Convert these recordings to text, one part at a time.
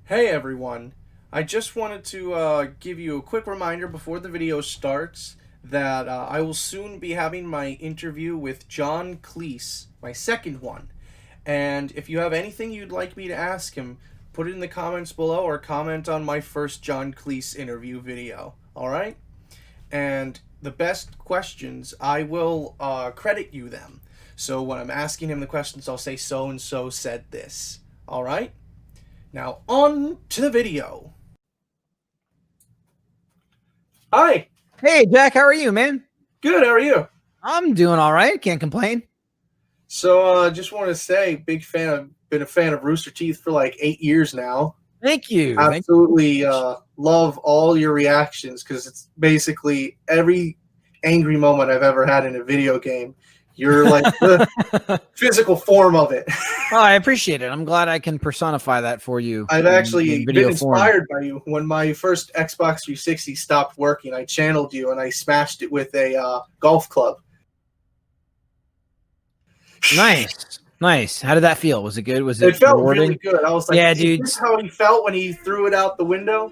Hey everyone, I just wanted to give you a quick reminder before the video starts that I will soon be having my interview with John Cleese, my second one. And if you have anything you'd like me to ask him, put it in the comments below or comment on my first John Cleese interview video. Alright? And the best questions, I will credit you them. So when I'm asking him the questions, I'll say so and so said this. Alright? Now, on to the video. Hi. Hey, Jack, how are you, man? Good, how are you? I'm doing all right. Can't complain. So, just want to say, been a fan of Rooster Teeth for like 8 years now. Thank you. Absolutely love all your reactions because it's basically every angry moment I've ever had in a video game. You're like the physical form of it. Oh, I appreciate it. I'm glad I can personify that for you. I've actually been inspired form. by you. When my first Xbox 360 stopped working, I channeled you and I smashed it with a golf club. Nice. Nice. How did that feel? Was it good? Was It felt rewarding? really good. I was like, yeah, is dude. this how he felt when he threw it out the window?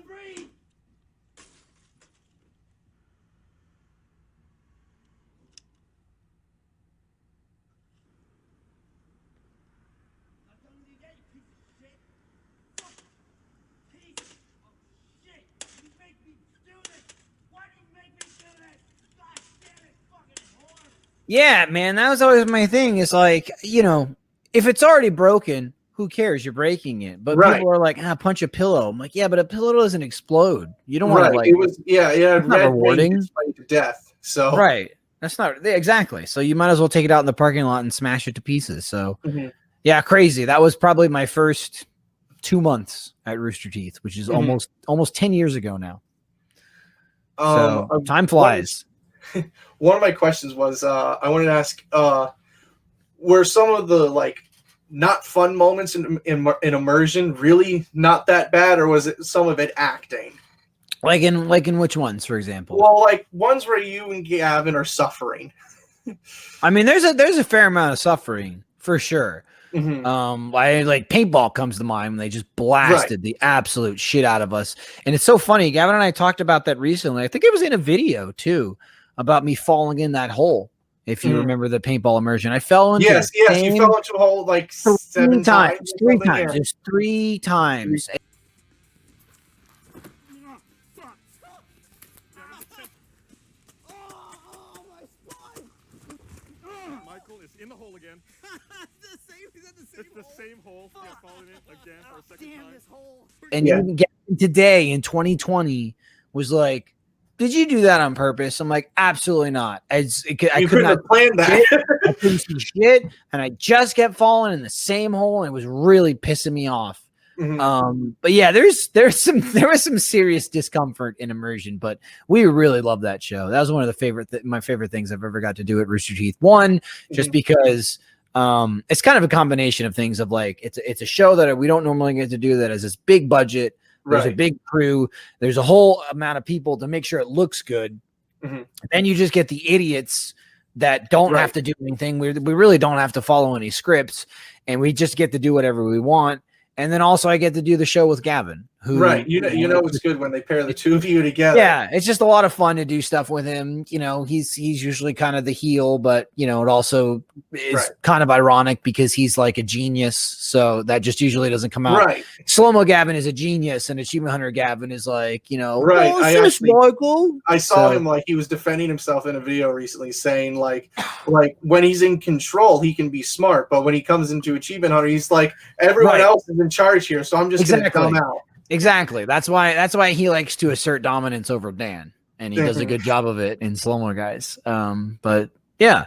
Yeah, man, that was always my thing. It's like, if it's already broken, who cares? You're breaking it. But Right. people are like, punch a pillow. I'm like, yeah, but a pillow doesn't explode. You don't want to like. It was it's not rewarding. To death. So right. That's not exactly. So you might as well take it out in the parking lot and smash it to pieces. So yeah, crazy. That was probably my first 2 months at Rooster Teeth, which is almost 10 years ago now. So time flies. One of my questions was I wanted to ask were some of the like not fun moments in immersion really not that bad, or was it some of it acting? Like in which ones, for example? Well, like ones where you and Gavin are suffering. I mean, there's a fair amount of suffering for sure. Like paintball comes to mind when they just blasted the absolute shit out of us. And it's so funny. Gavin and I talked about that recently. I think it was in a video too about me falling in that hole. If you remember the paintball immersion, I fell into yes, you fell into a hole like 7 times. 3 times. Just 3 times. In the hole again. It's the same hole. Yeah, falling in again for a second time. This hole. And even today in 2020 was like, did you do that on purpose? I'm like, absolutely not. I could not plan that. I couldn't see shit, and I just kept falling in the same hole, and it was really pissing me off. But yeah, there was some serious discomfort in immersion, but we really loved that show. That was one of the my favorite things I've ever got to do at Rooster Teeth. One, just because it's kind of a combination of things of like it's a show that we don't normally get to do that has this big budget. There's a big crew. There's a whole amount of people to make sure it looks good. Then you just get the idiots that don't have to do anything. We really don't have to follow any scripts, and we just get to do whatever we want. And then also I get to do the show with Gavin. Who, you know it's good when they pair the two of you together. Yeah, it's just a lot of fun to do stuff with him. He's usually kind of the heel, but it also is kind of ironic because he's like a genius. So that just usually doesn't come out. Right. Slow-mo Gavin is a genius, and Achievement Hunter Gavin is like, Michael. I saw him like he was defending himself in a video recently, saying like when he's in control, he can be smart, but when he comes into Achievement Hunter, he's like everyone else is in charge here, so I'm just gonna come out. Exactly. That's why he likes to assert dominance over Dan, and he does a good job of it in Slow-mo Guys. But yeah.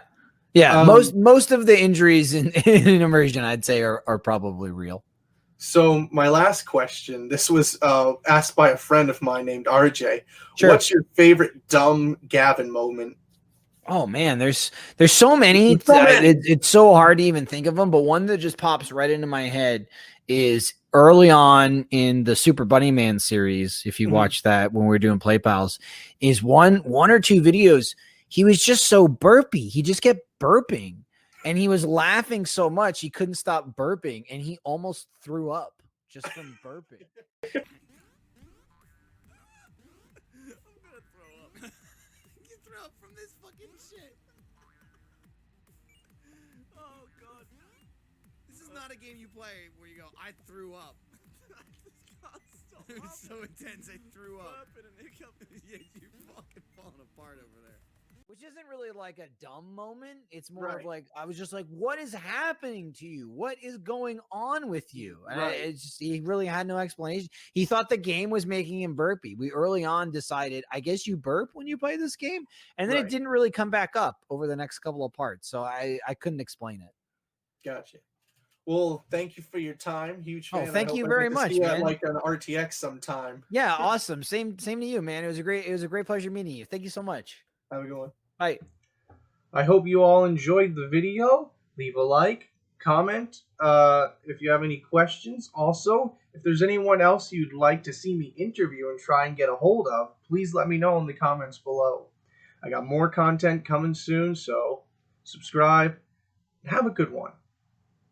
Most of the injuries in immersion, I'd say, are probably real. So my last question, this was asked by a friend of mine named RJ. Sure. What's your favorite dumb Gavin moment? Oh man, there's so many. It's so hard to even think of them, but one that just pops right into my head is early on in the Super Bunny Man series. If you watch that when we were doing Play Pals, is one or two videos. He was just so burpy. He just kept burping, and he was laughing so much he couldn't stop burping, and he almost threw up just from burping. I'm gonna throw up. You throw up from this fucking shit. Oh god. This is not a game you play where you go, I threw up. It was so intense, I threw up. Yeah, you fucking falling apart over there. Which isn't really like a dumb moment. It's more Right. of like, I was just like, what is happening to you? What is going on with you? And Right. it's just, he really had no explanation. He thought the game was making him burpy. We early on decided, I guess you burp when you play this game. And then Right. it didn't really come back up over the next couple of parts. So I couldn't explain it. Gotcha. Well, thank you for your time. Huge fan. Oh, thank I hope you I very get to much, see you at, man. like an RTX sometime. Yeah, awesome. Same to you, man. It was a great pleasure meeting you. Thank you so much. Have a good one. Bye. I hope you all enjoyed the video. Leave a like, comment if you have any questions. Also, if there's anyone else you'd like to see me interview and try and get a hold of, please let me know in the comments below. I got more content coming soon, so subscribe. Have a good one.